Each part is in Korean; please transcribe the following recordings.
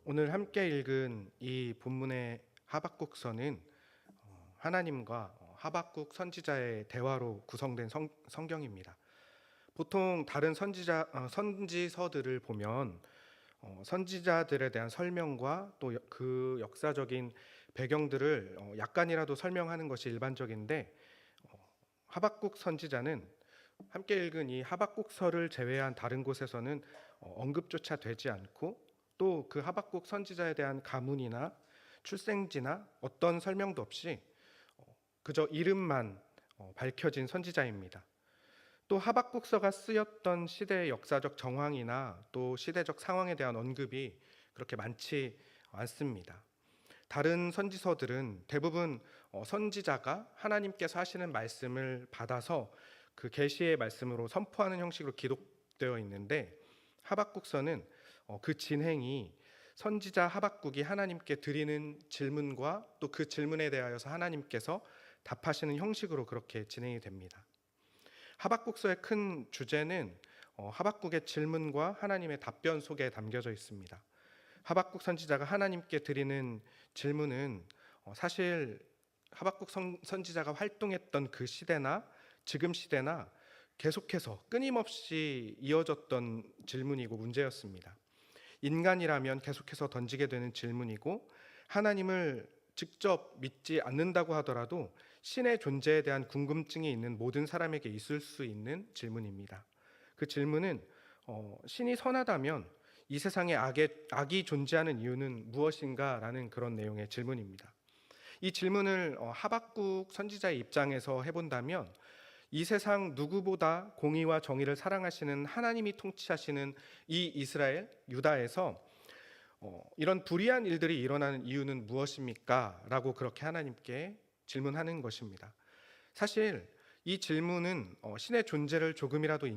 오늘 함께 읽은 이 본문의 하박국서는 하나님과 하박국 선지자의 대화로 구성된 성경입니다. 보통 다른 선지서들을 보면 선지자들에 대한 설명과 또 그 역사적인 배경들을 약간이라도 설명하는 것이 일반적인데, 하박국 선지자는 함께 읽은 이 하박국서를 제외한 다른 곳에서는 언급조차 되지 않고, 또 그 하박국 선지자에 대한 가문이나 출생지나 어떤 설명도 없이 그저 이름만 밝혀진 선지자입니다. 또 하박국서가 쓰였던 시대의 역사적 정황이나 또 시대적 상황에 대한 언급이 그렇게 많지 않습니다. 다른 선지서들은 대부분 선지자가 하나님께서 하시는 말씀을 받아서 그 계시의 말씀으로 선포하는 형식으로 기록되어 있는데, 하박국서는 그 진행이 선지자 하박국이 하나님께 드리는 질문과 또 그 질문에 대하여서 하나님께서 답하시는 형식으로 그렇게 진행이 됩니다. 하박국서의 큰 주제는 하박국의 질문과 하나님의 답변 속에 담겨져 있습니다. 하박국 선지자가 하나님께 드리는 질문은 사실 하박국 선지자가 활동했던 그 시대나 지금 시대나 계속해서 끊임없이 이어졌던 질문이고 문제였습니다. 인간이라면 계속해서 던지게 되는 질문이고, 하나님을 직접 믿지 않는다고 하더라도 신의 존재에 대한 궁금증이 있는 모든 사람에게 있을 수 있는 질문입니다. 그 질문은 신이 선하다면 이 세상에 악이 존재하는 이유는 무엇인가? 라는 그런 내용의 질문입니다. 이 질문을 하박국 선지자의 입장에서 해본다면, 이 세상 누구보다 공의와 정의를 사랑하시는 하나님이 통치하시는 이 이스라엘, 유다에서 이런 불의한 일들이 일어나는 이유는 무엇입니까? 라고 그렇게 하나님께 질문하는 것입니다. 사실 이 질문은 신의 존재를 조금이라도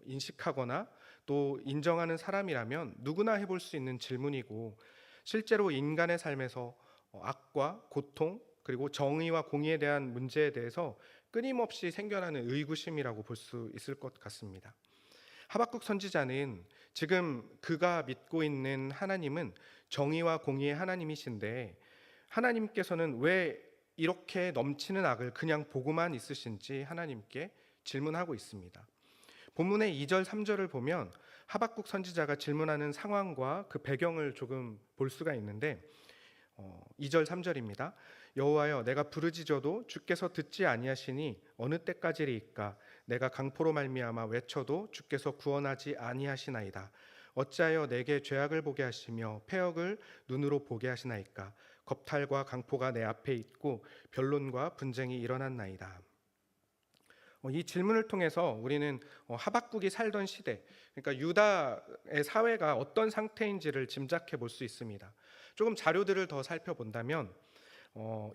인식하거나 또 인정하는 사람이라면 누구나 해볼 수 있는 질문이고, 실제로 인간의 삶에서 악과 고통 그리고 정의와 공의에 대한 문제에 대해서 끊임없이 생겨나는 의구심이라고 볼 수 있을 것 같습니다. 하박국 선지자는 지금 그가 믿고 있는 하나님은 정의와 공의의 하나님이신데, 하나님께서는 왜 이렇게 넘치는 악을 그냥 보고만 있으신지 하나님께 질문하고 있습니다. 본문의 2절 3절을 보면 하박국 선지자가 질문하는 상황과 그 배경을 조금 볼 수가 있는데, 2절 3절입니다. 여호와여, 내가 부르짖어도 주께서 듣지 아니하시니 어느 때까지리이까? 내가 강포로 말미암아 외쳐도 주께서 구원하지 아니하시나이다. 어찌하여 내게 죄악을 보게 하시며 패역을 눈으로 보게 하시나이까? 겁탈과 강포가 내 앞에 있고 변론과 분쟁이 일어났나이다. 이 질문을 통해서 우리는 하박국이 살던 시대, 그러니까 유다의 사회가 어떤 상태인지를 짐작해 볼 수 있습니다. 조금 자료들을 더 살펴본다면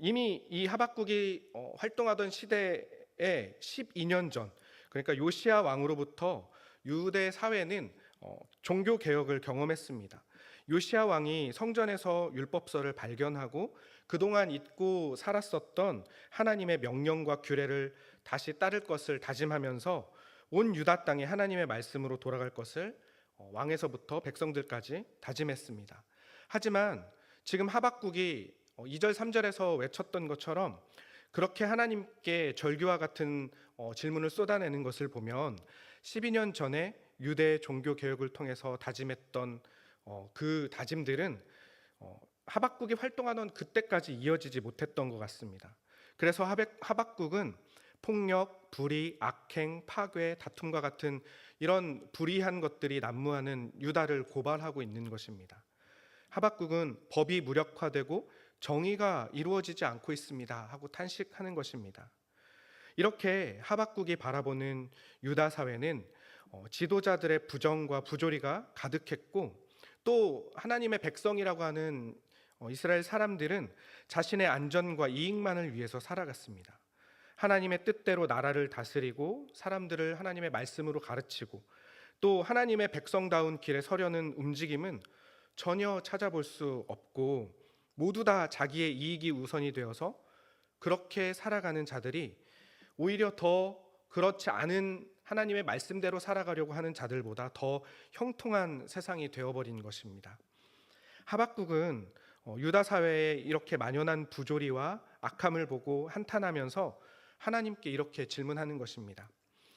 이미 이 하박국이 활동하던 시대에 12년 전, 그러니까 요시야 왕으로부터 유대 사회는 종교 개혁을 경험했습니다. 요시야 왕이 성전에서 율법서를 발견하고 그동안 잊고 살았었던 하나님의 명령과 규례를 다시 따를 것을 다짐하면서 온 유다 땅에 하나님의 말씀으로 돌아갈 것을 왕에서부터 백성들까지 다짐했습니다. 하지만 지금 하박국이 2절 3절에서 외쳤던 것처럼 그렇게 하나님께 절규와 같은 질문을 쏟아내는 것을 보면 12년 전에 유대의 종교 개혁을 통해서 다짐했던 그 다짐들은 하박국이 활동하던 그때까지 이어지지 못했던 것 같습니다. 그래서 하박국은 폭력, 불의, 악행, 파괴, 다툼과 같은 이런 불의한 것들이 난무하는 유다를 고발하고 있는 것입니다. 하박국은 법이 무력화되고 정의가 이루어지지 않고 있습니다 하고 탄식하는 것입니다. 이렇게 하박국이 바라보는 유다 사회는 지도자들의 부정과 부조리가 가득했고, 또 하나님의 백성이라고 하는 이스라엘 사람들은 자신의 안전과 이익만을 위해서 살아갔습니다. 하나님의 뜻대로 나라를 다스리고 사람들을 하나님의 말씀으로 가르치고 또 하나님의 백성다운 길에 서려는 움직임은 전혀 찾아볼 수 없고, 모두 다 자기의 이익이 우선이 되어서 그렇게 살아가는 자들이 오히려 더 그렇지 않은 하나님의 말씀대로 살아가려고 하는 자들보다 더 형통한 세상이 되어버린 것입니다. 하박국은 유다 사회에 이렇게 만연한 부조리와 악함을 보고 한탄하면서 하나님께 이렇게 질문하는 것입니다.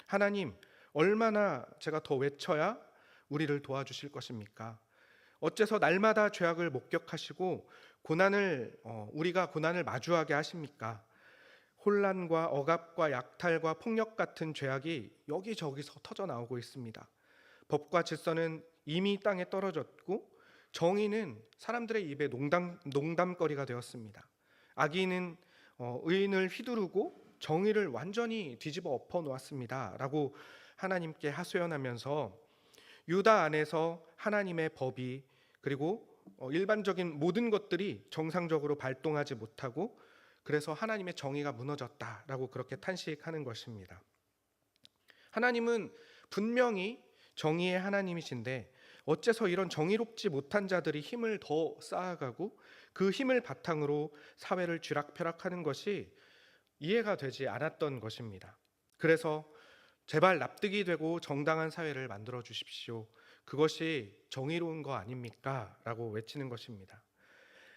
하나님, 얼마나 제가 더 외쳐야 우리를 도와주실 것입니까? 어째서 날마다 죄악을 목격하시고 우리가 고난을 마주하게 하십니까? 혼란과 억압과 약탈과 폭력 같은 죄악이 여기저기서 터져 나오고 있습니다. 법과 질서는 이미 땅에 떨어졌고 정의는 사람들의 입에 농담거리가 되었습니다. 악인은 의인을 휘두르고 정의를 완전히 뒤집어 엎어 놓았습니다. 라고 하나님께 하소연하면서 유다 안에서 하나님의 법이 그리고 일반적인 모든 것들이 정상적으로 발동하지 못하고 그래서 하나님의 정의가 무너졌다라고 그렇게 탄식하는 것입니다. 하나님은 분명히 정의의 하나님이신데 어째서 이런 정의롭지 못한 자들이 힘을 더 쌓아가고 그 힘을 바탕으로 사회를 쥐락펴락하는 것이 이해가 되지 않았던 것입니다. 그래서 제발 납득이 되고 정당한 사회를 만들어 주십시오. 그것이 정의로운 거 아닙니까? 라고 외치는 것입니다.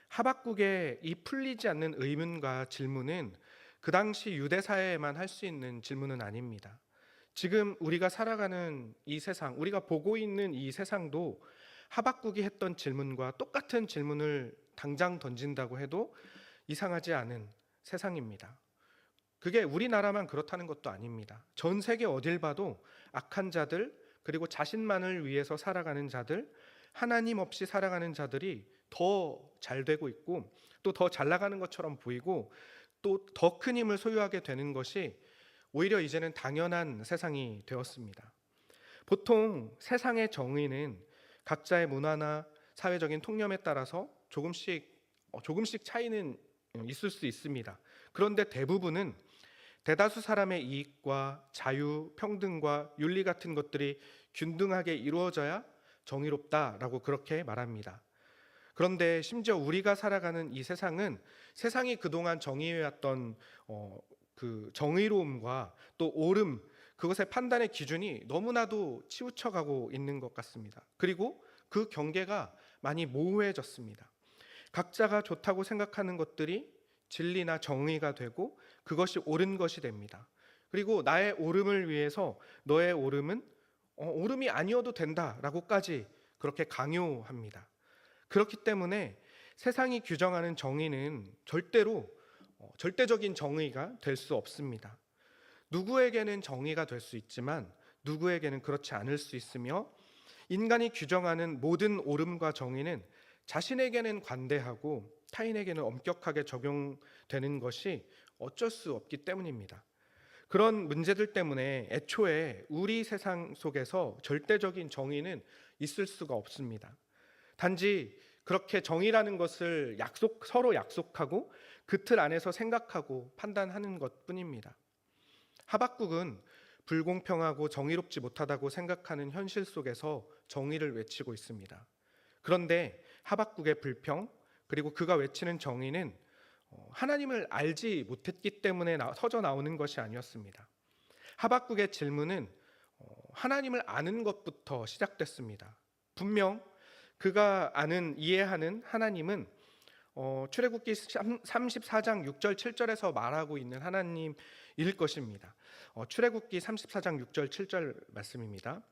하박국의 이 풀리지 않는 의문과 질문은 그 당시 유대 사회에만 할 수 있는 질문은 아닙니다. 지금 우리가 살아가는 이 세상, 우리가 보고 있는 이 세상도 하박국이 했던 질문과 똑같은 질문을 당장 던진다고 해도 이상하지 않은 세상입니다. 그게 우리나라만 그렇다는 것도 아닙니다. 전 세계 어딜 봐도 악한 자들, 그리고 자신만을 위해서 살아가는 자들, 하나님 없이 살아가는 자들이 더 잘 되고 있고 또 더 잘 나가는 것처럼 보이고 또 더 큰 힘을 소유하게 되는 것이 오히려 이제는 당연한 세상이 되었습니다. 보통 세상의 정의는 각자의 문화나 사회적인 통념에 따라서 조금씩 차이는 있을 수 있습니다. 그런데 대부분은 대다수 사람의 이익과 자유, 평등과 윤리 같은 것들이 균등하게 이루어져야 정의롭다라고 그렇게 말합니다. 그런데 심지어 우리가 살아가는 이 세상은 세상이 그동안 정의해왔던 그 정의로움과 또 옳음, 그것의 판단의 기준이 너무나도 치우쳐가고 있는 것 같습니다. 그리고 그 경계가 많이 모호해졌습니다. 각자가 좋다고 생각하는 것들이 진리나 정의가 되고 그것이 옳은 것이 됩니다. 그리고 나의 옳음을 위해서 너의 옳음은 옳음이 아니어도 된다라고까지 그렇게 강요합니다. 그렇기 때문에 세상이 규정하는 정의는 절대로 절대적인 정의가 될 수 없습니다. 누구에게는 정의가 될 수 있지만 누구에게는 그렇지 않을 수 있으며 인간이 규정하는 모든 옳음과 정의는 자신에게는 관대하고 타인에게는 엄격하게 적용되는 것이 어쩔 수 없기 때문입니다. 그런 문제들 때문에 애초에 우리 세상 속에서 절대적인 정의는 있을 수가 없습니다. 단지 그렇게 정의라는 것을 서로 약속하고 그 틀 안에서 생각하고 판단하는 것뿐입니다. 하박국은 불공평하고 정의롭지 못하다고 생각하는 현실 속에서 정의를 외치고 있습니다. 그런데 하박국의 불평 그리고 그가 외치는 정의는 하나님을 알지 못했기 때문에 터져 나오는 것이 아니었습니다. 하박국의 질문은 하나님을 아는 것부터 시작됐습니다. 분명 그가 이해하는 하나님은 출애굽기 34장 6절 7절에서 말하고 있는 하나님일 것입니다. 출애굽기 34장 6절 7절 말씀입니다.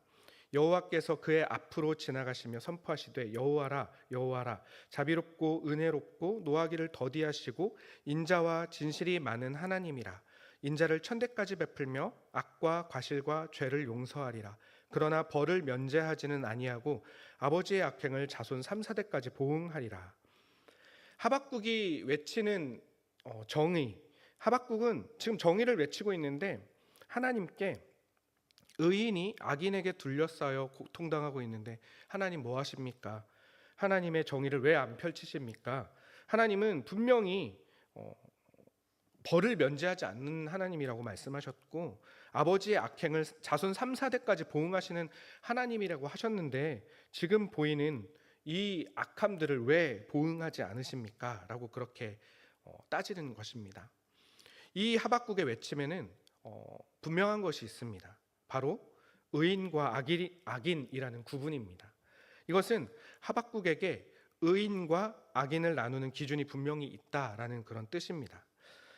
여호와께서 그의 앞으로 지나가시며 선포하시되 여호와라 여호와라 자비롭고 은혜롭고 노하기를 더디하시고 인자와 진실이 많은 하나님이라 인자를 천대까지 베풀며 악과 과실과 죄를 용서하리라 그러나 벌을 면제하지는 아니하고 아버지의 악행을 자손 3, 4대까지 보응하리라. 하박국이 외치는 정의, 하박국은 지금 정의를 외치고 있는데 하나님께 의인이 악인에게 둘러싸여 고통당하고 있는데 하나님 뭐 하십니까? 하나님의 정의를 왜 안 펼치십니까? 하나님은 분명히 벌을 면제하지 않는 하나님이라고 말씀하셨고 아버지의 악행을 자손 3, 4대까지 보응하시는 하나님이라고 하셨는데 지금 보이는 이 악함들을 왜 보응하지 않으십니까? 라고 그렇게 따지는 것입니다. 이 하박국의 외침에는 분명한 것이 있습니다. 바로 의인과 악인이라는 구분입니다. 이것은 하박국에게 의인과 악인을 나누는 기준이 분명히 있다라는 그런 뜻입니다.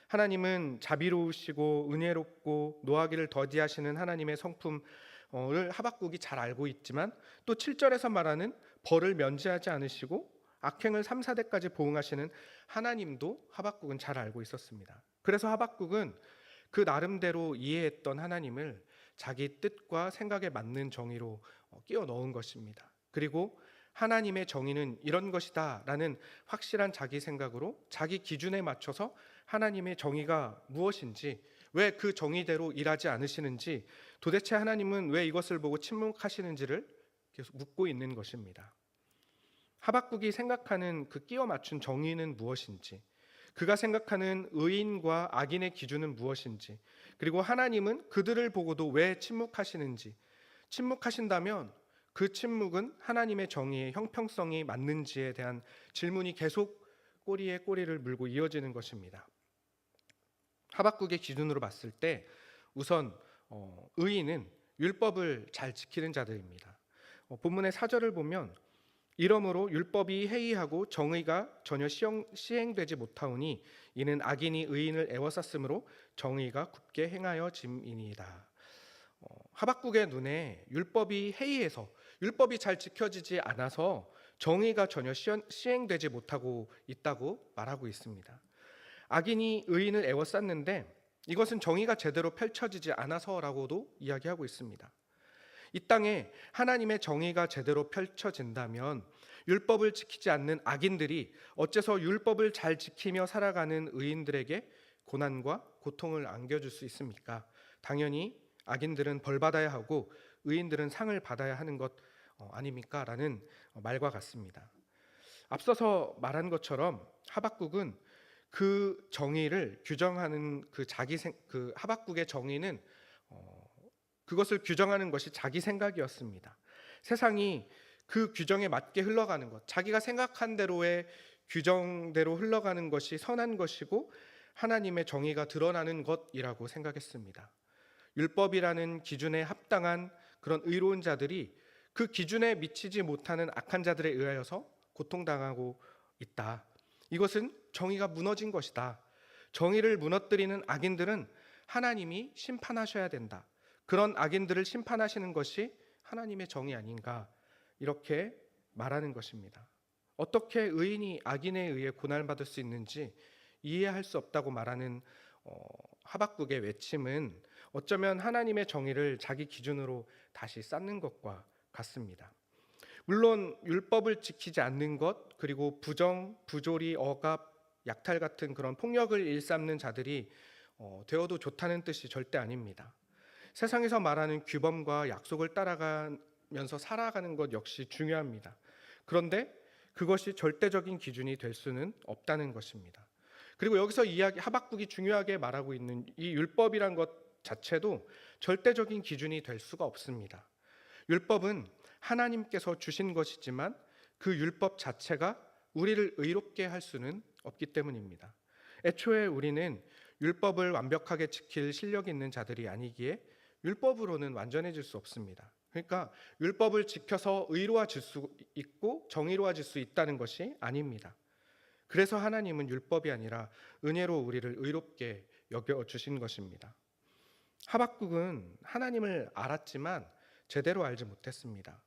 하나님은 자비로우시고 은혜롭고 노하기를 더디하시는 하나님의 성품을 하박국이 잘 알고 있지만, 또 7절에서 말하는 벌을 면제하지 않으시고 악행을 3, 4대까지 보응하시는 하나님도 하박국은 잘 알고 있었습니다. 그래서 하박국은 그 나름대로 이해했던 하나님을 자기 뜻과 생각에 맞는 정의로 끼워 넣은 것입니다. 그리고 하나님의 정의는 이런 것이다 라는 확실한 자기 생각으로 자기 기준에 맞춰서 하나님의 정의가 무엇인지, 왜 그 정의대로 일하지 않으시는지, 도대체 하나님은 왜 이것을 보고 침묵하시는지를 계속 묻고 있는 것입니다. 하박국이 생각하는 그 끼워 맞춘 정의는 무엇인지, 그가 생각하는 의인과 악인의 기준은 무엇인지, 그리고 하나님은 그들을 보고도 왜 침묵하시는지, 침묵하신다면 그 침묵은 하나님의 정의의 형평성이 맞는지에 대한 질문이 계속 꼬리에 꼬리를 물고 이어지는 것입니다. 하박국의 기준으로 봤을 때 우선 의인은 율법을 잘 지키는 자들입니다. 본문의 4절을 보면 이러므로 율법이 해이하고 정의가 전혀 시행되지 못하오니 이는 악인이 의인을 애워쌌으므로 정의가 굳게 행하여 짐이니이다. 하박국의 눈에 율법이 해이해서, 율법이 잘 지켜지지 않아서 정의가 전혀 시행되지 못하고 있다고 말하고 있습니다. 악인이 의인을 애워쌌는데 이것은 정의가 제대로 펼쳐지지 않아서라고도 이야기하고 있습니다. 이 땅에 하나님의 정의가 제대로 펼쳐진다면 율법을 지키지 않는 악인들이 어째서 율법을 잘 지키며 살아가는 의인들에게 고난과 고통을 안겨줄 수 있습니까? 당연히 악인들은 벌 받아야 하고 의인들은 상을 받아야 하는 것 아닙니까? 라는 말과 같습니다. 앞서서 말한 것처럼 하박국은 그 정의를 규정하는 그 하박국의 정의는 그것을 규정하는 것이 자기 생각이었습니다. 세상이 그 규정에 맞게 흘러가는 것, 자기가 생각한 대로의 규정대로 흘러가는 것이 선한 것이고 하나님의 정의가 드러나는 것이라고 생각했습니다. 율법이라는 기준에 합당한 그런 의로운 자들이 그 기준에 미치지 못하는 악한 자들에 의하여서 고통당하고 있다. 이것은 정의가 무너진 것이다. 정의를 무너뜨리는 악인들은 하나님이 심판하셔야 된다. 그런 악인들을 심판하시는 것이 하나님의 정의 아닌가, 이렇게 말하는 것입니다. 어떻게 의인이 악인에 의해 고난받을 수 있는지 이해할 수 없다고 말하는 하박국의 외침은 어쩌면 하나님의 정의를 자기 기준으로 다시 쌓는 것과 같습니다. 물론 율법을 지키지 않는 것, 그리고 부정, 부조리, 억압, 약탈 같은 그런 폭력을 일삼는 자들이 되어도 좋다는 뜻이 절대 아닙니다. 세상에서 말하는 규범과 약속을 따라가면서 살아가는 것 역시 중요합니다. 그런데 그것이 절대적인 기준이 될 수는 없다는 것입니다. 그리고 여기서 하박국이 중요하게 말하고 있는 이 율법이란 것 자체도 절대적인 기준이 될 수가 없습니다. 율법은 하나님께서 주신 것이지만 그 율법 자체가 우리를 의롭게 할 수는 없기 때문입니다. 애초에 우리는 율법을 완벽하게 지킬 실력이 있는 자들이 아니기에 율법으로는 완전해질 수 없습니다. 그러니까 율법을 지켜서 의로워질 수 있고 정의로워질 수 있다는 것이 아닙니다. 그래서 하나님은 율법이 아니라 은혜로 우리를 의롭게 여겨주신 것입니다. 하박국은 하나님을 알았지만 제대로 알지 못했습니다.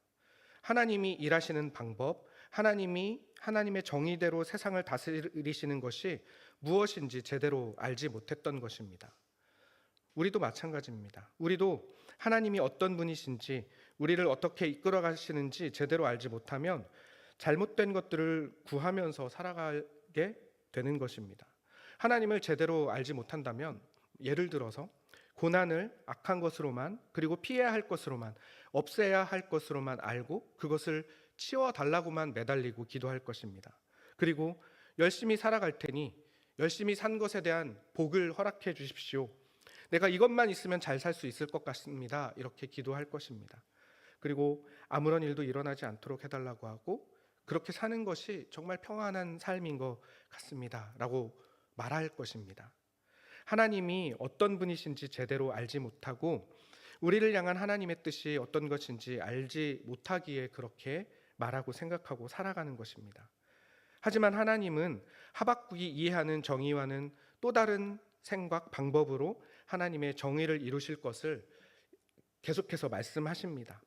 하나님이 일하시는 방법, 하나님의 정의대로 세상을 다스리시는 것이 무엇인지 제대로 알지 못했던 것입니다. 우리도 마찬가지입니다. 우리도 하나님이 어떤 분이신지, 우리를 어떻게 이끌어 가시는지 제대로 알지 못하면 잘못된 것들을 구하면서 살아가게 되는 것입니다. 하나님을 제대로 알지 못한다면, 예를 들어서 고난을 악한 것으로만, 그리고 피해야 할 것으로만, 없애야 할 것으로만 알고 그것을 치워달라고만 매달리고 기도할 것입니다. 그리고 열심히 살아갈 테니 열심히 산 것에 대한 복을 허락해 주십시오. 내가 이것만 있으면 잘 살 수 있을 것 같습니다. 이렇게 기도할 것입니다. 그리고 아무런 일도 일어나지 않도록 해달라고 하고 그렇게 사는 것이 정말 평안한 삶인 것 같습니다. 라고 말할 것입니다. 하나님이 어떤 분이신지 제대로 알지 못하고 우리를 향한 하나님의 뜻이 어떤 것인지 알지 못하기에 그렇게 말하고 생각하고 살아가는 것입니다. 하지만 하나님은 하박국이 이해하는 정의와는 또 다른 생각, 방법으로 하나님의 정의를 이루실 것을 계속해서 말씀하십니다.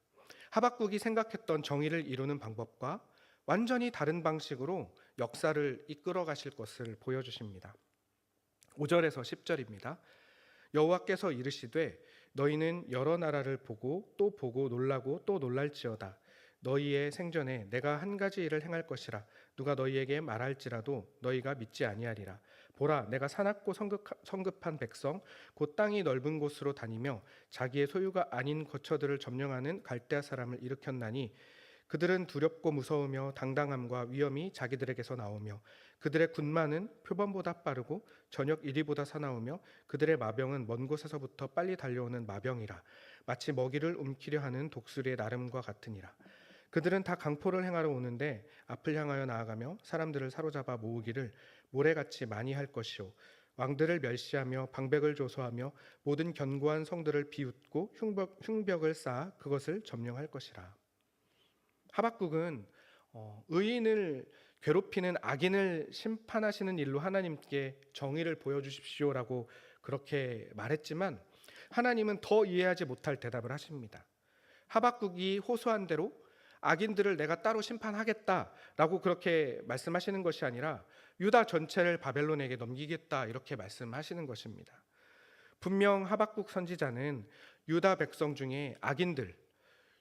하박국이 생각했던 정의를 이루는 방법과 완전히 다른 방식으로 역사를 이끌어 가실 것을 보여주십니다. 5절에서 10절입니다. 여호와께서 이르시되 너희는 여러 나라를 보고 또 보고 놀라고 또 놀랄지어다. 너희의 생전에 내가 한 가지 일을 행할 것이라. 누가 너희에게 말할지라도 너희가 믿지 아니하리라. 보라, 내가 사납고 성급한 백성 곧 땅이 넓은 곳으로 다니며 자기의 소유가 아닌 거처들을 점령하는 갈대아 사람을 일으켰나니 그들은 두렵고 무서우며 당당함과 위엄이 자기들에게서 나오며 그들의 군마는 표범보다 빠르고 저녁 이리보다 사나우며 그들의 마병은 먼 곳에서부터 빨리 달려오는 마병이라. 마치 먹이를 움키려 하는 독수리의 나름과 같으니라. 그들은 다 강포를 행하러 오는데 앞을 향하여 나아가며 사람들을 사로잡아 모으기를 모래같이 많이 할 것이요 왕들을 멸시하며 방백을 조소하며 모든 견고한 성들을 비웃고 흉벽을 쌓아 그것을 점령할 것이라. 하박국은 의인을 괴롭히는 악인을 심판하시는 일로 하나님께 정의를 보여주십시오라고 그렇게 말했지만 하나님은 더 이해하지 못할 대답을 하십니다. 하박국이 호소한 대로 악인들을 내가 따로 심판하겠다라고 그렇게 말씀하시는 것이 아니라 유다 전체를 바벨론에게 넘기겠다 이렇게 말씀하시는 것입니다. 분명 하박국 선지자는 유다 백성 중에 악인들,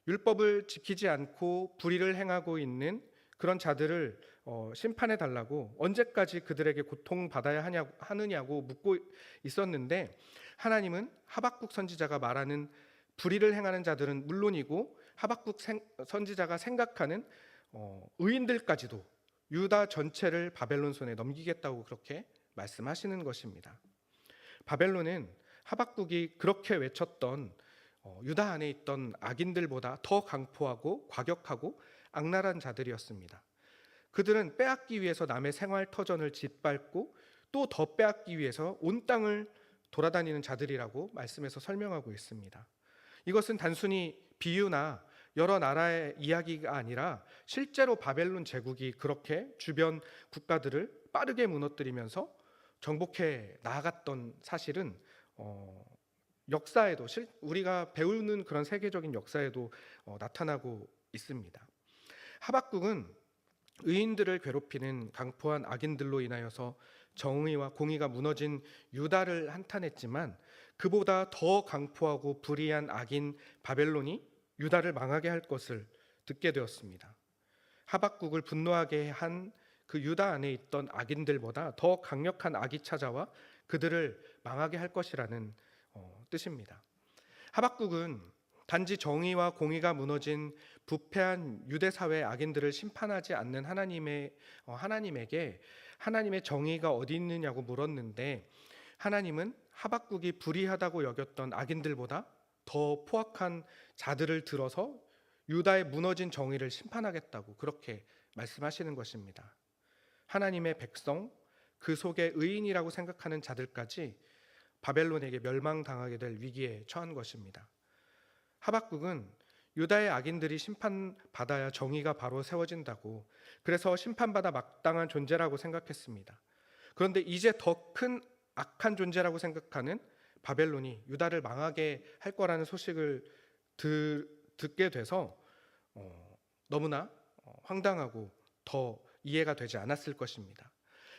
율법을 지키지 않고 불의를 행하고 있는 그런 자들을 심판해 달라고 언제까지 그들에게 고통받아야 하느냐고 묻고 있었는데 하나님은 하박국 선지자가 말하는 불의를 행하는 자들은 물론이고 하박국 선지자가 생각하는 의인들까지도 유다 전체를 바벨론 손에 넘기겠다고 그렇게 말씀하시는 것입니다. 바벨론은 하박국이 그렇게 외쳤던 유다 안에 있던 악인들보다 더 강포하고 과격하고 악랄한 자들이었습니다. 그들은 빼앗기 위해서 남의 생활 터전을 짓밟고 또 더 빼앗기 위해서 온 땅을 돌아다니는 자들이라고 말씀에서 설명하고 있습니다. 이것은 단순히 비유나 여러 나라의 이야기가 아니라 실제로 바벨론 제국이 그렇게 주변 국가들을 빠르게 무너뜨리면서 정복해 나아갔던 사실은 역사에도 우리가 배우는 그런 세계적인 역사에도 나타나고 있습니다. 하박국은 의인들을 괴롭히는 강포한 악인들로 인하여서 정의와 공의가 무너진 유다를 한탄했지만 그보다 더 강포하고 불의한 악인 바벨론이 유다를 망하게 할 것을 듣게 되었습니다. 하박국을 분노하게 한 그 유다 안에 있던 악인들보다 더 강력한 악이 찾아와 그들을 망하게 할 것이라는 뜻입니다. 하박국은 단지 정의와 공의가 무너진 부패한 유대 사회의 악인들을 심판하지 않는 하나님에게 하나님의 정의가 어디 있느냐고 물었는데 하나님은 하박국이 불의하다고 여겼던 악인들보다 더 포악한 자들을 들어서 유다의 무너진 정의를 심판하겠다고 그렇게 말씀하시는 것입니다. 하나님의 백성, 그 속에 의인이라고 생각하는 자들까지 바벨론에게 멸망당하게 될 위기에 처한 것입니다. 하박국은 유다의 악인들이 심판받아야 정의가 바로 세워진다고, 그래서 심판받아 마땅한 존재라고 생각했습니다. 그런데 이제 더 큰 악한 존재라고 생각하는 바벨론이 유다를 망하게 할 거라는 소식을 듣게 돼서 너무나 황당하고 더 이해가 되지 않았을 것입니다.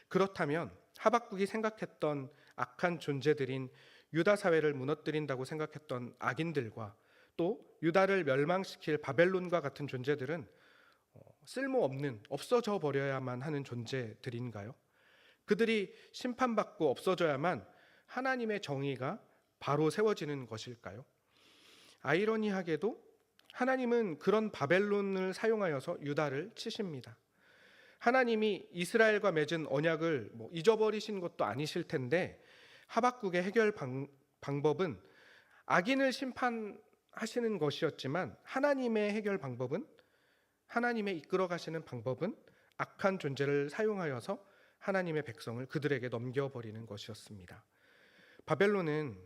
그렇다면 하박국이 생각했던 악한 존재들인 유다 사회를 무너뜨린다고 생각했던 악인들과 또 유다를 멸망시킬 바벨론과 같은 존재들은 쓸모없는, 없어져 버려야만 하는 존재들인가요? 그들이 심판받고 없어져야만 하나님의 정의가 바로 세워지는 것일까요? 아이러니하게도 하나님은 그런 바벨론을 사용하여서 유다를 치십니다. 하나님이 이스라엘과 맺은 언약을 잊어버리신 것도 아니실 텐데 하박국의 해결 방법은 악인을 심판하시는 것이었지만 하나님의 해결 방법은, 하나님의 이끌어 가시는 방법은 악한 존재를 사용하여서 하나님의 백성을 그들에게 넘겨버리는 것이었습니다. 바벨론은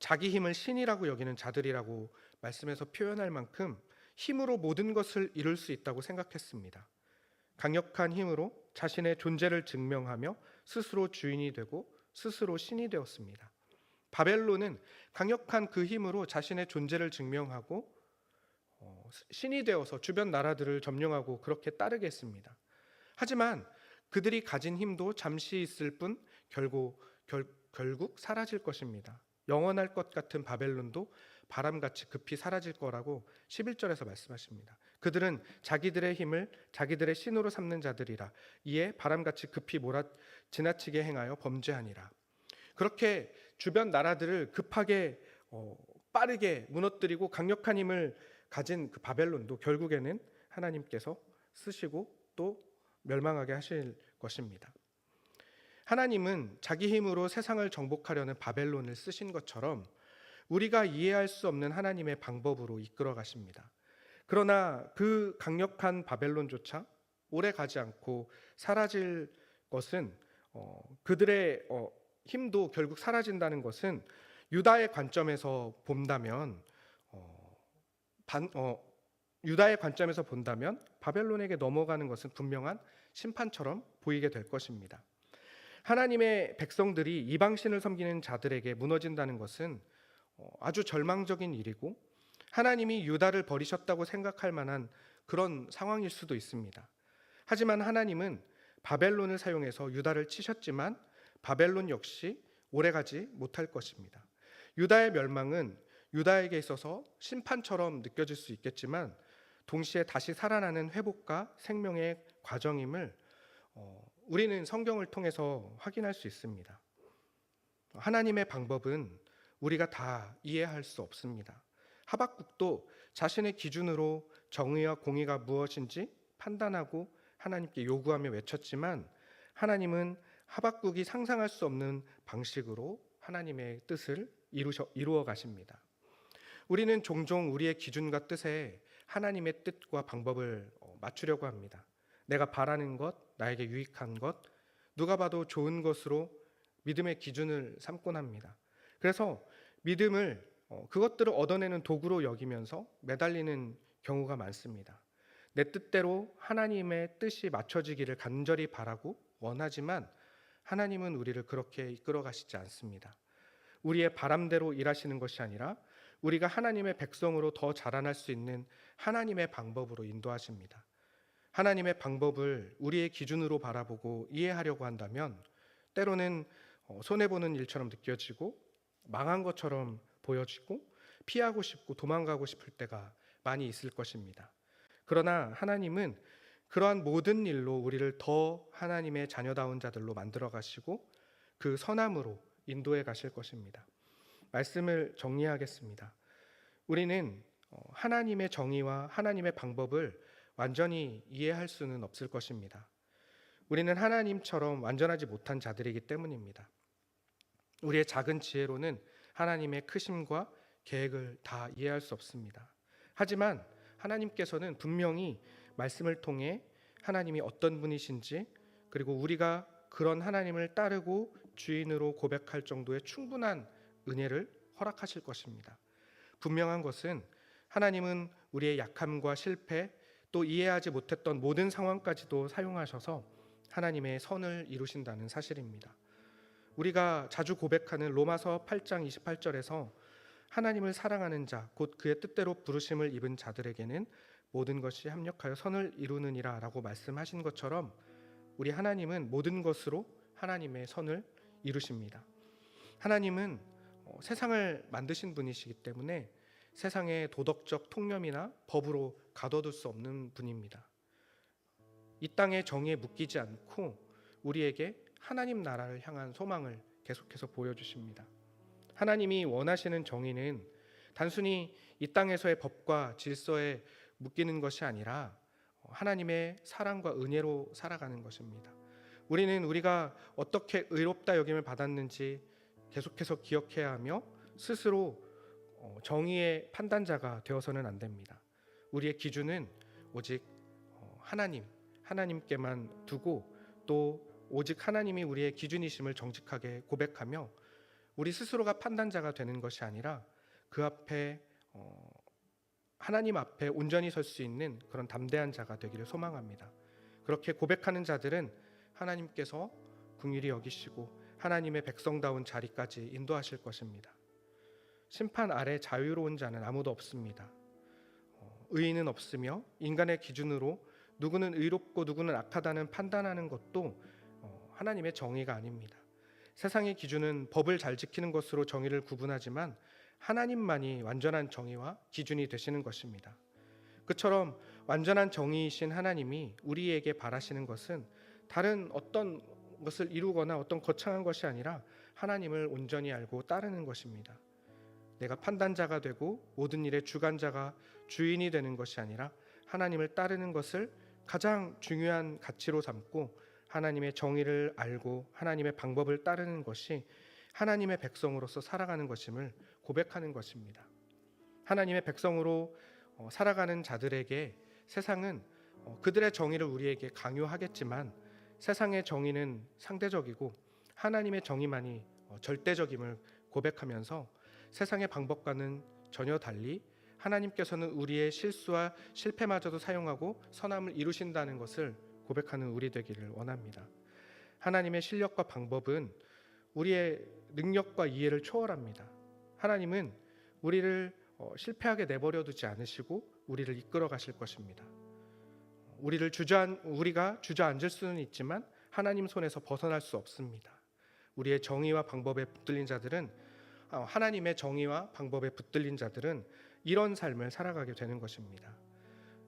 자기 힘을 신이라고 여기는 자들이라고 말씀에서 표현할 만큼 힘으로 모든 것을 이룰 수 있다고 생각했습니다. 강력한 힘으로 자신의 존재를 증명하며 스스로 주인이 되고 스스로 신이 되었습니다. 바벨론은 강력한 그 힘으로 자신의 존재를 증명하고 신이 되어서 주변 나라들을 점령하고 그렇게 따르게 했습니다. 하지만 그들이 가진 힘도 잠시 있을 뿐 결국 사라질 것입니다. 영원할 것 같은 바벨론도 바람같이 급히 사라질 거라고 11절에서 말씀하십니다. 그들은 자기들의 힘을 자기들의 신으로 삼는 자들이라. 이에 바람같이 급히 지나치게 행하여 범죄하니라. 그렇게 주변 나라들을 급하게 빠르게 무너뜨리고 강력한 힘을 가진 그 바벨론도 결국에는 하나님께서 쓰시고 또 멸망하게 하실 것입니다. 하나님은 자기 힘으로 세상을 정복하려는 바벨론을 쓰신 것처럼 우리가 이해할 수 없는 하나님의 방법으로 이끌어 가십니다. 그러나 그 강력한 바벨론조차 오래 가지 않고 사라질 것은 그들의 힘도 결국 사라진다는 것은 유다의 관점에서 본다면 바벨론에게 넘어가는 것은 분명한 심판처럼 보이게 될 것입니다. 하나님의 백성들이 이방신을 섬기는 자들에게 무너진다는 것은 아주 절망적인 일이고 하나님이 유다를 버리셨다고 생각할 만한 그런 상황일 수도 있습니다. 하지만 하나님은 바벨론을 사용해서 유다를 치셨지만 바벨론 역시 오래가지 못할 것입니다. 유다의 멸망은 유다에게 있어서 심판처럼 느껴질 수 있겠지만 동시에 다시 살아나는 회복과 생명의 과정임을 우리는 성경을 통해서 확인할 수 있습니다. 하나님의 방법은 우리가 다 이해할 수 없습니다. 하박국도 자신의 기준으로 정의와 공의가 무엇인지 판단하고 하나님께 요구하며 외쳤지만 하나님은 하박국이 상상할 수 없는 방식으로 하나님의 뜻을 이루어 가십니다. 우리는 종종 우리의 기준과 뜻에 하나님의 뜻과 방법을 맞추려고 합니다. 내가 바라는 것, 나에게 유익한 것, 누가 봐도 좋은 것으로 믿음의 기준을 삼곤 합니다. 그래서 믿음을 그것들을 얻어내는 도구로 여기면서 매달리는 경우가 많습니다. 내 뜻대로 하나님의 뜻이 맞춰지기를 간절히 바라고 원하지만 하나님은 우리를 그렇게 이끌어 가시지 않습니다. 우리의 바람대로 일하시는 것이 아니라 우리가 하나님의 백성으로 더 자라날 수 있는 하나님의 방법으로 인도하십니다. 하나님의 방법을 우리의 기준으로 바라보고 이해하려고 한다면 때로는 손해보는 일처럼 느껴지고 망한 것처럼 보여지고 피하고 싶고 도망가고 싶을 때가 많이 있을 것입니다. 그러나 하나님은 그러한 모든 일로 우리를 더 하나님의 자녀다운 자들로 만들어 가시고 그 선함으로 인도해 가실 것입니다. 말씀을 정리하겠습니다. 우리는 하나님의 정의와 하나님의 방법을 완전히 이해할 수는 없을 것입니다. 우리는 하나님처럼 완전하지 못한 자들이기 때문입니다. 우리의 작은 지혜로는 하나님의 크심과 계획을 다 이해할 수 없습니다. 하지만 하나님께서는 분명히 말씀을 통해 하나님이 어떤 분이신지 그리고 우리가 그런 하나님을 따르고 주인으로 고백할 정도의 충분한 은혜를 허락하실 것입니다. 분명한 것은 하나님은 우리의 약함과 실패 또 이해하지 못했던 모든 상황까지도 사용하셔서 하나님의 선을 이루신다는 사실입니다. 우리가 자주 고백하는 로마서 8장 28절에서 하나님을 사랑하는 자, 곧 그의 뜻대로 부르심을 입은 자들에게는 모든 것이 합력하여 선을 이루느니라 라고 말씀하신 것처럼 우리 하나님은 모든 것으로 하나님의 선을 이루십니다. 하나님은 세상을 만드신 분이시기 때문에 세상의 도덕적 통념이나 법으로 가둬둘 수 없는 분입니다. 이 땅의 정의에 묶이지 않고 우리에게 하나님 나라를 향한 소망을 계속해서 보여주십니다. 하나님이 원하시는 정의는 단순히 이 땅에서의 법과 질서에 묶이는 것이 아니라 하나님의 사랑과 은혜로 살아가는 것입니다. 우리는 우리가 어떻게 의롭다 여김을 받았는지 계속해서 기억해야 하며 스스로 정의의 판단자가 되어서는 안 됩니다. 우리의 기준은 오직 하나님께만 두고 또 오직 하나님이 우리의 기준이심을 정직하게 고백하며 우리 스스로가 판단자가 되는 것이 아니라 그 앞에 하나님 앞에 온전히 설 수 있는 그런 담대한 자가 되기를 소망합니다. 그렇게 고백하는 자들은 하나님께서 긍휼히 여기시고 하나님의 백성다운 자리까지 인도하실 것입니다. 심판 아래 자유로운 자는 아무도 없습니다. 의인은 없으며 인간의 기준으로 누구는 의롭고 누구는 악하다는 판단하는 것도 하나님의 정의가 아닙니다. 세상의 기준은 법을 잘 지키는 것으로 정의를 구분하지만 하나님만이 완전한 정의와 기준이 되시는 것입니다. 그처럼 완전한 정의이신 하나님이 우리에게 바라시는 것은 다른 어떤 것을 이루거나 어떤 거창한 것이 아니라 하나님을 온전히 알고 따르는 것입니다. 내가 판단자가 되고 모든 일의 주관자가 주인이 되는 것이 아니라 하나님을 따르는 것을 가장 중요한 가치로 삼고 하나님의 정의를 알고 하나님의 방법을 따르는 것이 하나님의 백성으로서 살아가는 것임을 고백하는 것입니다. 하나님의 백성으로 살아가는 자들에게 세상은 그들의 정의를 우리에게 강요하겠지만 세상의 정의는 상대적이고 하나님의 정의만이 절대적임을 고백하면서 세상의 방법과는 전혀 달리 하나님께서는 우리의 실수와 실패마저도 사용하고 선함을 이루신다는 것을 고백하는 우리 되기를 원합니다. 하나님의 실력과 방법은 우리의 능력과 이해를 초월합니다. 하나님은 우리를 실패하게 내버려 두지 않으시고 우리를 이끌어 가실 것입니다. 우리가 주저앉을 수는 있지만 하나님 손에서 벗어날 수 없습니다. 우리의 정의와 방법에 붙들린 자들은 하나님의 정의와 방법에 붙들린 자들은 이런 삶을 살아가게 되는 것입니다.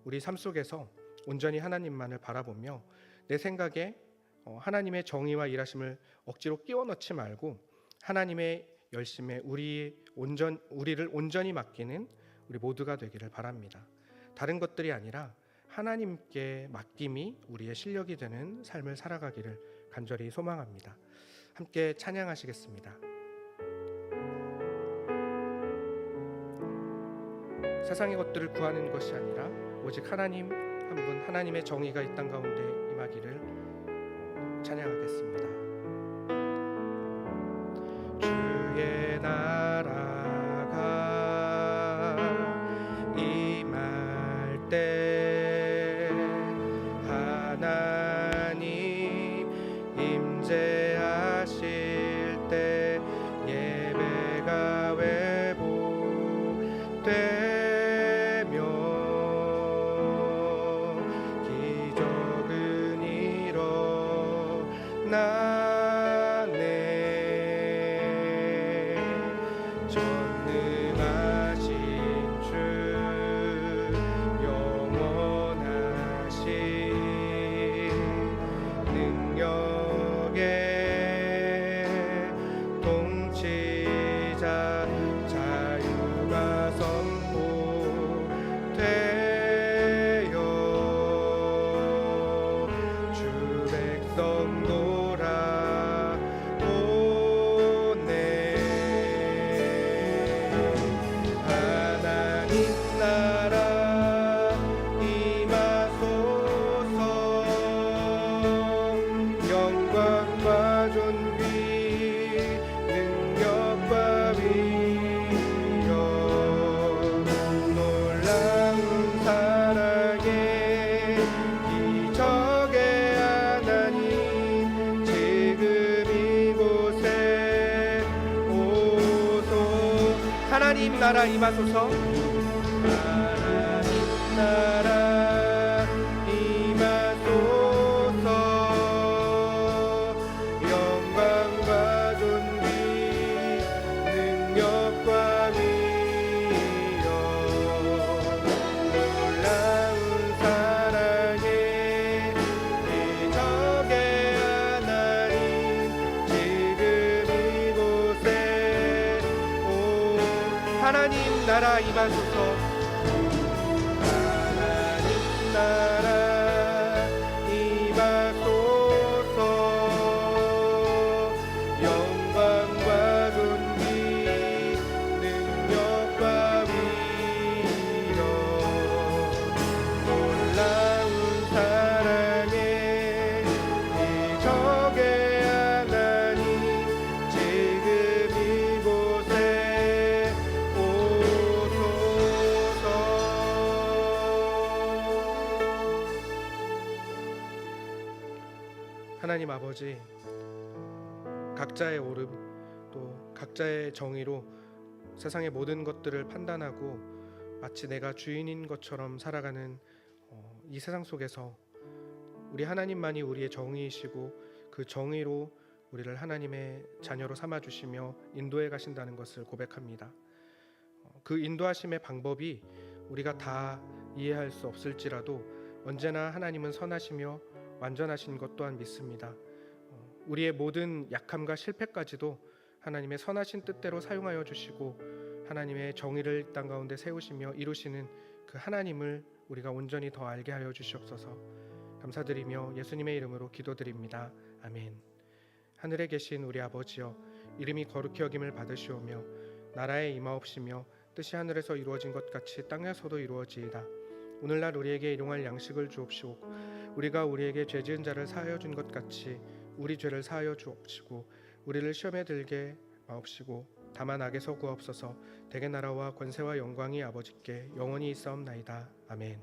우리 삶 속에서 온전히 하나님만을 바라보며 내 생각에 하나님의 정의와 일하심을 억지로 끼워 넣지 말고 하나님의 열심에 우리를 온전히 맡기는 우리 모두가 되기를 바랍니다. 다른 것들이 아니라 하나님께 맡김이 우리의 실력이 되는 삶을 살아가기를 간절히 소망합니다. 함께 찬양하시겠습니다. 세상의 것들을 구하는 것이 아니라 오직 하나님 한 분, 하나님의 정의가 이 땅 가운데 임하기를 찬양하겠습니다. 주의 나라가 임할 때 하나님 임재하실 때 예배가 회복되며 기적은 일어나네. 전능하신 주 영원하신 능력의 통치자 자유가 선포되어 주 백성 돌아오네. 하나님 나라 임하소서. 영광과 존귀 능력과 위엄 놀라운 사랑의 기적의 하나님 지금 이곳에 오소. 하나님 나라 임하소서. 하나님 나라 임하소서. 영광과 존귀 능력과 위엄 놀라운 사랑의 기적의 하나님 지금 이곳에 오. 하나님 나라 임하소서. 하나님 나라 임하소서. 영광과 존귀 능력과 위엄 놀라운 사랑의 기적의 하나님 지금 이곳에 오소. 하나님 아버지, 각자의 옳음 또 각자의 정의로 세상의 모든 것들을 판단하고 마치 내가 주인인 것처럼 살아가는 이 세상 속에서 우리 하나님만이 우리의 정의이시고 그 정의로 우리를 하나님의 자녀로 삼아주시며 인도해 가신다는 것을 고백합니다. 그 인도하심의 방법이 우리가 다 이해할 수 없을지라도 언제나 하나님은 선하시며 완전하신 것 또한 믿습니다. 우리의 모든 약함과 실패까지도 하나님의 선하신 뜻대로 사용하여 주시고 하나님의 정의를 이 땅 가운데 세우시며 이루시는 그 하나님을 우리가 온전히 더 알게 하여 주시옵소서. 감사드리며 예수님의 이름으로 기도드립니다. 아멘. 하늘에 계신 우리 아버지여, 이름이 거룩히 여김을 받으시오며 나라에 임하옵시며 뜻이 하늘에서 이루어진 것 같이 땅에서도 이루어지이다. 오늘날 우리에게 일용할 양식을 주옵시고 우리가 우리에게 죄 지은 자를 사하여 준 것 같이 우리 죄를 사하여 주옵시고 우리를 시험에 들게 마옵시고 다만 악에서 구하옵소서. 대개 나라와 권세와 영광이 아버지께 영원히 있사옵나이다. 아멘.